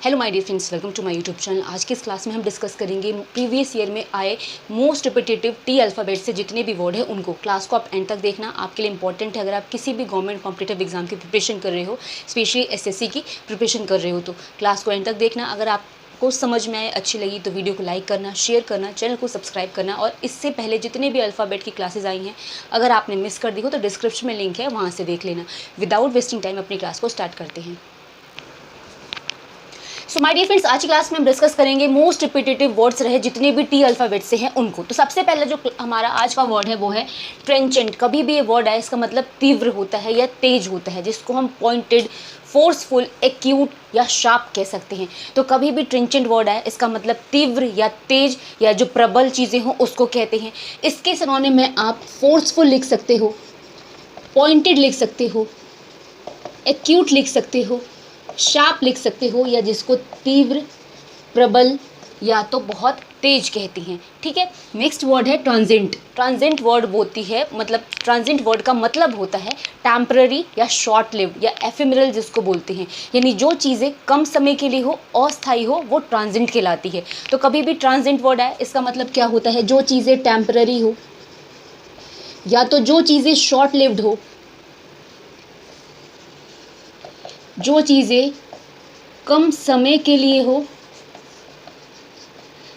Hello my dear friends, welcome to my YouTube channel. आज की इस क्लास में हम डिस्कस करेंगे प्रीवियस ईयर में आए मोस्ट रिपीटेटिव टी अल्फ़ाबेट से जितने भी वर्ड है उनको। क्लास को आप एंड तक देखना, आपके लिए इंपॉर्टेंट है। अगर आप किसी भी गवर्नमेंट कॉम्पिटिटिव एग्जाम की प्रिपरेशन कर रहे हो, स्पेशली एसएससी की प्रिपरेशन कर रहे हो, तो क्लास को एंड तक देखना। अगर आपको समझ में आए, अच्छी लगी तो वीडियो को लाइक करना, शेयर करना, चैनल को सब्सक्राइब करना। और इससे पहले जितने भी अल्फ़ाबेट की क्लासेज आई हैं, अगर आपने मिस कर दी हो तो डिस्क्रिप्शन में लिंक है, वहाँ से देख लेना। विदाउट वेस्टिंग टाइम अपनी क्लास को स्टार्ट करते हैं। सो माय डियर फ्रेंड्स, आज की क्लास में हम डिस्कस करेंगे मोस्ट रिपीटेटिव वर्ड्स रहे जितने भी टी अल्फ़ाबेट से हैं उनको। तो सबसे पहले जो हमारा आज का वर्ड है वो है ट्रेंचेंट। कभी भी ये वर्ड आए इसका मतलब तीव्र होता है या तेज होता है, जिसको हम पॉइंटेड, फोर्सफुल, एक्यूट या शार्प कह सकते हैं। तो कभी भी ट्रेंचेंट वर्ड आए इसका मतलब तीव्र या तेज या जो प्रबल चीज़ें हों उसको कहते हैं। इसके सिनोनिम में आप फोर्सफुल लिख सकते हो, पॉइंटेड लिख सकते हो, एक्यूट लिख सकते हो, शार्प लिख सकते हो, या जिसको तीव्र, प्रबल या तो बहुत तेज कहती हैं। ठीक है। नेक्स्ट वर्ड है ट्रांजिएंट। ट्रांजिएंट वर्ड होती है, मतलब ट्रांजिएंट वर्ड का मतलब होता है टेम्पररी या शॉर्ट लिव्ड या एफिमेरल जिसको बोलते हैं। यानी जो चीज़ें कम समय के लिए हो, अस्थायी हो, वो ट्रांजिएंट कहलाती है। तो कभी भी ट्रांजिएंट वर्ड आए इसका मतलब क्या होता है, जो चीज़ें टेम्पररी हो या तो जो चीज़ें शॉर्ट लिव्ड हो, जो चीज़ें कम समय के लिए हो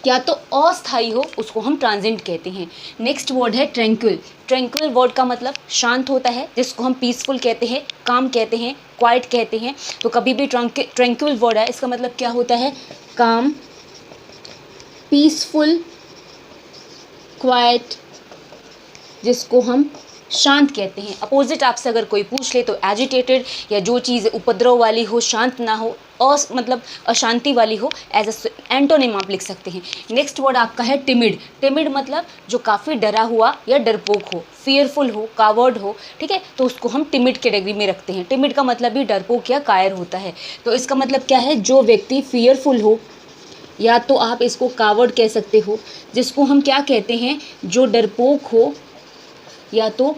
या तो अस्थायी हो, उसको हम ट्रांजिएंट कहते हैं। नेक्स्ट वर्ड है ट्रैंक्विल। ट्रैंक्विल वर्ड का मतलब शांत होता है, जिसको हम पीसफुल कहते हैं, काम कहते हैं, क्वाइट कहते हैं। तो कभी भी ट्रैंक्विल वर्ड है इसका मतलब क्या होता है, काम, पीसफुल, क्वाइट, जिसको हम शांत कहते हैं। अपोजिट आपसे अगर कोई पूछ ले तो एजिटेटेड, या जो चीज़ उपद्रव वाली हो, शांत ना हो, मतलब अशांति वाली हो, एज अ एंटोनिम आप लिख सकते हैं। नेक्स्ट वर्ड आपका है टिमिड। टिमिड मतलब जो काफ़ी डरा हुआ या डरपोक हो, फियरफुल हो, कावर्ड हो। ठीक है, तो उसको हम टिमिड कैटेगरी में रखते हैं। टिमिड का मतलब भी डरपोक या कायर होता है। तो इसका मतलब क्या है, जो व्यक्ति फियरफुल हो, या तो आप इसको कावर्ड कह सकते हो, जिसको हम क्या कहते हैं, जो डरपोक हो या तो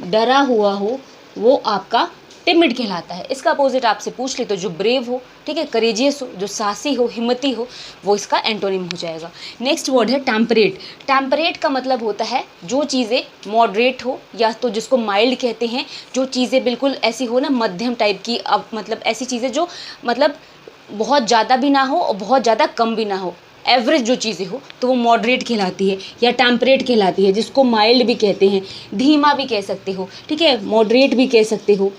डरा हुआ हो, वो आपका टिमिड कहलाता है। इसका अपोजिट आपसे पूछ ले तो जो ब्रेव हो, ठीक है, करेजियस हो, जो साहसी हो, हिम्मती हो, वो इसका एंटोनिम हो जाएगा। नेक्स्ट वर्ड है टेम्परेट। टेम्परेट का मतलब होता है जो चीज़ें मॉडरेट हो, या तो जिसको माइल्ड कहते हैं, जो चीज़ें बिल्कुल ऐसी हो ना, मध्यम टाइप की, अब मतलब ऐसी चीज़ें जो मतलब बहुत ज़्यादा भी ना हो और बहुत ज़्यादा कम भी ना हो, एवरेज जो चीज़ें हो, तो वो मॉडरेट कहलाती है या टेम्परेट कहलाती है, जिसको माइल्ड भी कहते हैं, धीमा भी कह सकते हो। ठीक है, मॉडरेट भी कह सकते हो,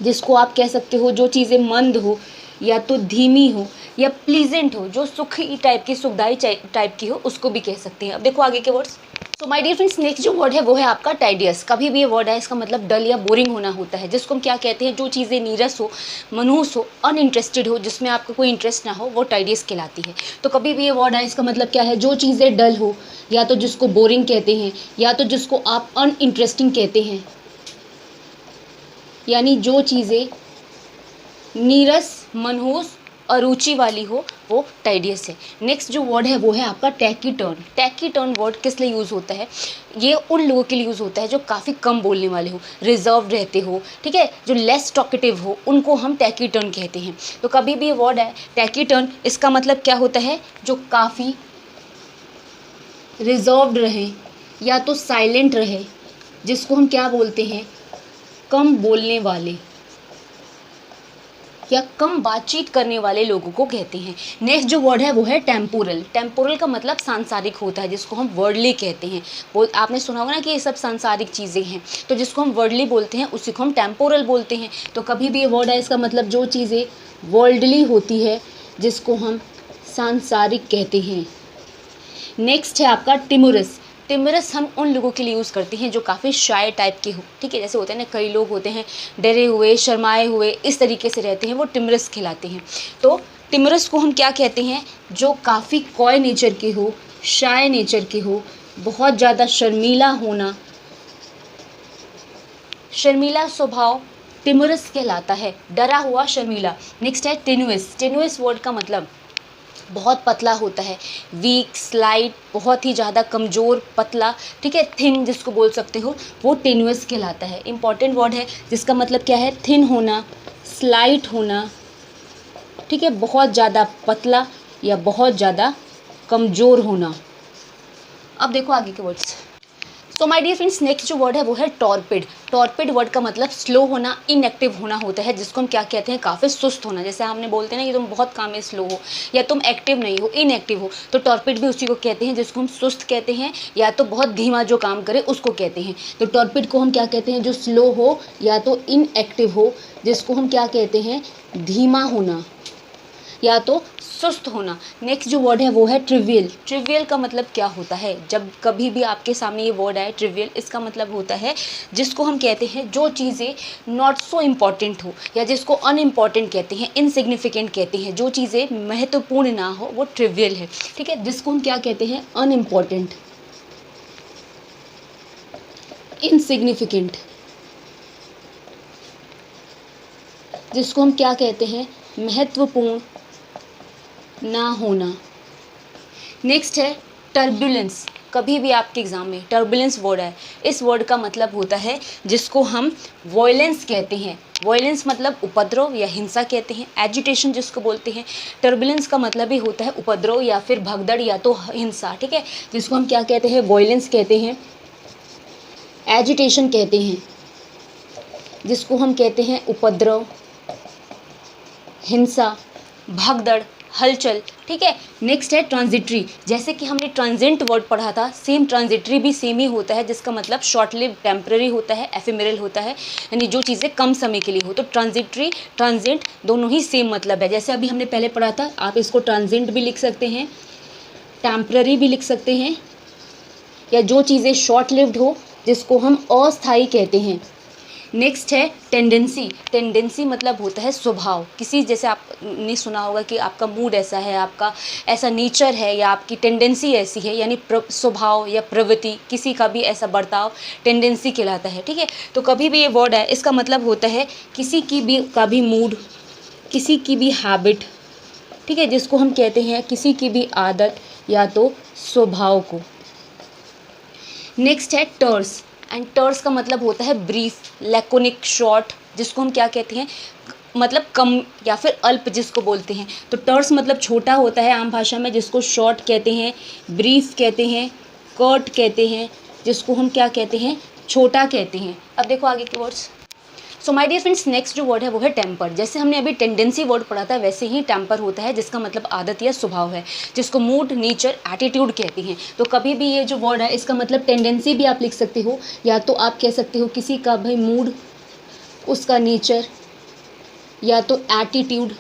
जिसको आप कह सकते हो जो चीज़ें मंद हो या तो धीमी हो या प्लीजेंट हो, जो सुखी टाइप की, सुखदाई टाइप की हो, उसको भी कह सकते हैं। अब देखो आगे के words. So my dear friends, next जो वर्ड है वो है आपका टाइडियस। कभी भी ये वर्ड है इसका मतलब डल या बोरिंग होना होता है, जिसको हम क्या कहते हैं, जो चीज़ें नीरस हो, मनहूस हो, अनइंटरेस्टेड हो, जिसमें आपका कोई इंटरेस्ट ना हो, वो टाइडियस कहलाती है। तो कभी भी ये वर्ड है इसका मतलब क्या है, जो चीज़ें डल हो, या तो जिसको बोरिंग कहते हैं, या तो जिसको आप अनइंटरेस्टिंग कहते हैं, यानी जो चीज़ें नीरस, मनहूस, अरुचि वाली हो, वो टाइडियस है। नेक्स्ट जो वर्ड है वो है आपका टैकीटर्न। टैकीटर्न वर्ड किस लिए यूज़ होता है, ये उन लोगों के लिए यूज़ होता है जो काफ़ी कम बोलने वाले हो, रिजर्व रहते हो, ठीक है, जो लेस टॉकेटिव हो, उनको हम टैकीटर्न कहते हैं। तो कभी भी ये वर्ड है टैकीटर्न, इसका मतलब क्या होता है, जो काफ़ी रिजर्व्ड रहे या तो साइलेंट रहे, जिसको हम क्या बोलते हैं, कम बोलने वाले या कम बातचीत करने वाले लोगों को कहते हैं। नेक्स्ट जो वर्ड है वो है टेम्पोरल। टेम्पोरल का मतलब सांसारिक होता है, जिसको हम वर्ल्डली कहते हैं। आपने सुना होगा ना कि ये सब सांसारिक चीज़ें हैं, तो जिसको हम वर्ल्डली बोलते हैं उसी को हम टेम्पोरल बोलते हैं। तो कभी भी ये वर्ड है इसका मतलब जो चीज़ें वर्ल्डली होती है, जिसको हम सांसारिक कहते हैं। नेक्स्ट है आपका टिमुरस। टिमरस हम उन लोगों के लिए यूज़ करते हैं जो काफ़ी शाय टाइप के हो, ठीक है, जैसे होते हैं ना, कई लोग होते हैं डरे हुए, शर्माए हुए, इस तरीके से रहते हैं, वो टिमरस खिलाते हैं। तो टिमरस को हम क्या कहते हैं, जो काफ़ी कॉय नेचर के हो, शाय नेचर के हो, बहुत ज़्यादा शर्मीला होना, शर्मीला स्वभाव टिमरस कहलाता है, डरा हुआ, शर्मीला। नेक्स्ट है टेनुअस। टेनुअस वर्ड का मतलब बहुत पतला होता है, वीक, स्लाइट, बहुत ही ज़्यादा कमज़ोर, पतला, ठीक है, थिन जिसको बोल सकते हो, वो टेनुअस कहलाता है। इंपॉर्टेंट वर्ड है जिसका मतलब क्या है, थिन होना, स्लाइट होना, ठीक है, बहुत ज़्यादा पतला या बहुत ज़्यादा कमज़ोर होना। अब देखो आगे के words. So my dear friends, next जो वर्ड है वो है टॉर्पिड। टॉर्पिड वर्ड का मतलब स्लो होना, इनएक्टिव होना होता है, जिसको हम क्या कहते हैं, काफ़ी सुस्त होना। जैसे हमने बोलते हैं ना कि तुम बहुत काम में स्लो हो या तुम एक्टिव नहीं हो, इनएक्टिव हो, तो टॉर्पिड भी उसी को कहते हैं, जिसको हम सुस्त कहते हैं या तो बहुत धीमा जो काम करे उसको कहते हैं। तो टॉर्पिड को हम क्या कहते हैं, जो स्लो हो या तो इनएक्टिव हो, जिसको हम क्या कहते हैं, धीमा होना या तो सुस्त होना। नेक्स्ट जो वर्ड है वो है ट्रिवियल। ट्रिवियल का मतलब क्या होता है, जब कभी भी आपके सामने ये वर्ड आए ट्रिवियल, इसका मतलब होता है जिसको हम कहते हैं जो चीज़ें नॉट सो इम्पॉर्टेंट हो, या जिसको अनइम्पॉर्टेंट कहते हैं, इनसिग्निफिकेंट कहते हैं, जो चीज़ें महत्वपूर्ण ना हो, वो ट्रिवियल है। ठीक है, जिसको हम क्या कहते हैं, अनइम्पॉर्टेंट, इनसिग्निफिकेंट, जिसको हम क्या कहते हैं, महत्वपूर्ण ना होना। नेक्स्ट है टर्बुलेंस। कभी भी आपके एग्जाम में टर्बुलेंस वर्ड है, इस वर्ड का मतलब होता है जिसको हम वॉयलेंस कहते हैं। वॉयलेंस मतलब उपद्रव या हिंसा कहते हैं। एजिटेशन जिसको बोलते हैं। टर्बुलेंस का मतलब ही होता है उपद्रव या फिर भगदड़ या तो हिंसा। ठीक है, जिसको हम क्या कहते हैं, वॉयलेंस कहते हैं, एजिटेशन कहते हैं, जिसको हम कहते हैं उपद्रव, हिंसा, भगदड़, हलचल। ठीक है, नेक्स्ट है ट्रांजिटरी। जैसे कि हमने ट्रांजेंट वर्ड पढ़ा था, सेम ट्रांजिटरी भी सेम ही होता है, जिसका मतलब शॉर्ट लिव, टेम्पररी होता है, एफेमेरल होता है, यानी जो चीज़ें कम समय के लिए हो। तो ट्रांजिटरी, ट्रांजेंट दोनों ही सेम मतलब है। जैसे अभी हमने पहले पढ़ा था, आप इसको ट्रांजेंट भी लिख सकते हैं, टेम्पररी भी लिख सकते हैं, या जो चीज़ें शॉर्ट लिव्ड हो जिसको हम अस्थायी कहते हैं। नेक्स्ट है टेंडेंसी। टेंडेंसी मतलब होता है स्वभाव। किसी, जैसे आपने सुना होगा कि आपका मूड ऐसा है, आपका ऐसा नेचर है, या आपकी टेंडेंसी ऐसी है, यानी स्वभाव या प्रवृत्ति, किसी का भी ऐसा बर्ताव टेंडेंसी कहलाता है। ठीक है, तो कभी भी ये वर्ड है, इसका मतलब होता है किसी की भी का भी मूड, किसी की भी हैबिट, ठीक है, जिसको हम कहते हैं किसी की भी आदत या तो स्वभाव को। नेक्स्ट है टर्स। एंड टर्स का मतलब होता है ब्रीफ, लैकोनिक, शॉर्ट, जिसको हम क्या कहते हैं, मतलब कम या फिर अल्प जिसको बोलते हैं। तो टर्स मतलब छोटा होता है आम भाषा में, जिसको शॉर्ट कहते हैं, ब्रीफ कहते हैं, कर्ट कहते हैं, जिसको हम क्या कहते हैं, छोटा कहते हैं। अब देखो आगे के words. So my dear friends, next जो वर्ड है वो है टेम्पर। जैसे हमने अभी टेंडेंसी वर्ड पढ़ा था, वैसे ही टेम्पर होता है, जिसका मतलब आदत या स्वभाव है, जिसको मूड, नेचर, एटीट्यूड कहते हैं। तो कभी भी ये जो वर्ड है, इसका मतलब टेंडेंसी भी आप लिख सकते हो, या तो आप कह सकते हो किसी का भाई मूड, उसका नेचर, या तो एटीट्यूड,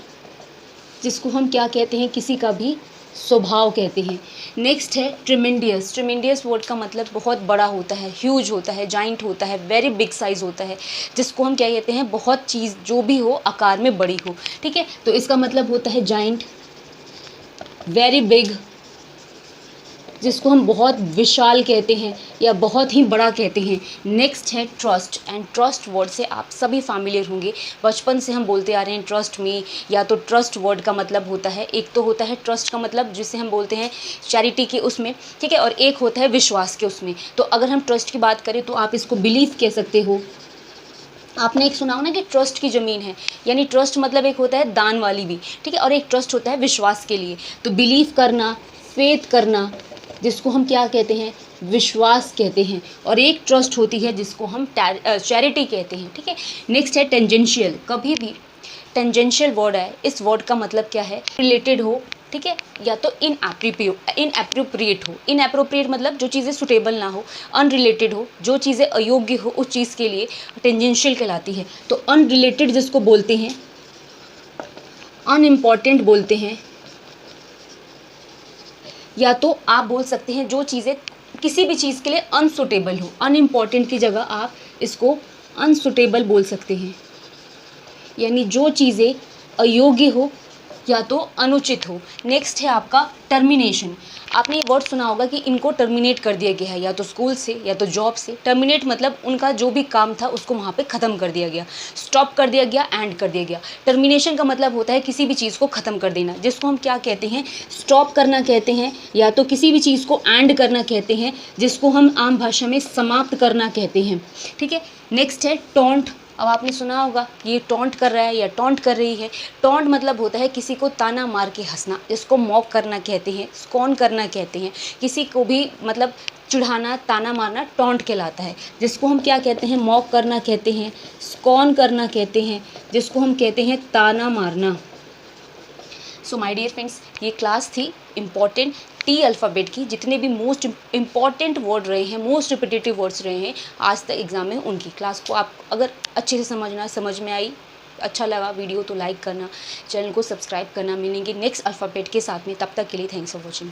जिसको हम क्या कहते हैं, किसी का भी स्वभाव कहते हैं। नेक्स्ट है ट्रिमेंडियस। ट्रिमेंडियस वर्ड का मतलब बहुत बड़ा होता है, ह्यूज होता है, जाइंट होता है, वेरी बिग साइज होता है, जिसको हम क्या कहते हैं, बहुत चीज़ जो भी हो आकार में बड़ी हो। ठीक है, तो इसका मतलब होता है जाइंट, वेरी बिग, जिसको हम बहुत विशाल कहते हैं या बहुत ही बड़ा कहते हैं। नेक्स्ट है ट्रस्ट। एंड ट्रस्ट वर्ड से आप सभी फैमिलियर होंगे, बचपन से हम बोलते आ रहे हैं ट्रस्ट मी, या तो ट्रस्ट वर्ड का मतलब होता है, एक तो होता है ट्रस्ट का मतलब जिसे हम बोलते हैं चैरिटी के उसमें, ठीक है, और एक होता है विश्वास के उसमें। तो अगर हम ट्रस्ट की बात करें तो आप इसको बिलीव कह सकते हो। आपने एक सुना हो ना कि ट्रस्ट की ज़मीन है, यानी ट्रस्ट मतलब एक होता है दान वाली भी, ठीक है, और एक ट्रस्ट होता है विश्वास के लिए। तो बिलीव करना, फेथ करना, जिसको हम क्या कहते हैं, विश्वास कहते हैं, और एक ट्रस्ट होती है जिसको हम चैरिटी कहते हैं। ठीक है, नेक्स्ट है टेंजेंशियल। कभी भी टेंजेंशियल वर्ड है, इस वर्ड का मतलब क्या है, रिलेटेड हो, ठीक है, या तो इनएप्रोप्रिएट हो। इनएप्रोप्रिएट मतलब जो चीज़ें सुटेबल ना हो, अनरिलेटेड हो, जो चीज़ें अयोग्य हो उस चीज़ के लिए टेंजेंशियल कहलाती है। तो अनरिलेटेड जिसको बोलते हैं, अनइम्पॉर्टेंट बोलते हैं, या तो आप बोल सकते हैं जो चीज़ें किसी भी चीज़ के लिए अनसुटेबल हो। अनइम्पॉर्टेंट की जगह आप इसको अनसुटेबल बोल सकते हैं, यानी जो चीज़ें अयोग्य हो या तो अनुचित हो। नेक्स्ट है आपका टर्मिनेशन। आपने ये वर्ड सुना होगा कि इनको टर्मिनेट कर दिया गया है, या तो स्कूल से या तो जॉब से। टर्मिनेट मतलब उनका जो भी काम था उसको वहाँ पे ख़त्म कर दिया गया, स्टॉप कर दिया गया, एंड कर दिया गया। टर्मिनेशन का मतलब होता है किसी भी चीज़ को ख़त्म कर देना, जिसको हम क्या कहते हैं, स्टॉप करना कहते हैं, या तो किसी भी चीज़ को एंड करना कहते हैं, जिसको हम आम भाषा में समाप्त करना कहते हैं। ठीक है, नेक्स्ट है टॉन्ट अब आपने सुना होगा ये टॉन्ट कर रहा है या टॉन्ट कर रही है। टॉन्ट मतलब होता है किसी को ताना मार के हंसना, जिसको मॉक करना कहते हैं, स्कॉन करना कहते हैं। किसी को भी मतलब चिढ़ाना, ताना मारना टॉन्ट कहलाता है, जिसको हम क्या कहते हैं, मॉक करना कहते हैं, स्कॉन करना कहते हैं, जिसको हम कहते हैं ताना मारना। सो माय डियर फ्रेंड्स, ये क्लास थी इम्पॉर्टेंट टी अल्फ़ाबेट की। जितने भी मोस्ट इम्पॉर्टेंट वर्ड रहे हैं, मोस्ट रिपीटेटिव वर्ड्स रहे हैं आज तक एग्ज़ाम में, उनकी क्लास को आप अगर अच्छे से समझ में आई, अच्छा लगा वीडियो तो लाइक करना, चैनल को सब्सक्राइब करना। मिलेंगे नेक्स्ट अल्फ़ाबेट के साथ में, तब तक के लिए थैंक्स फॉर वॉचिंग।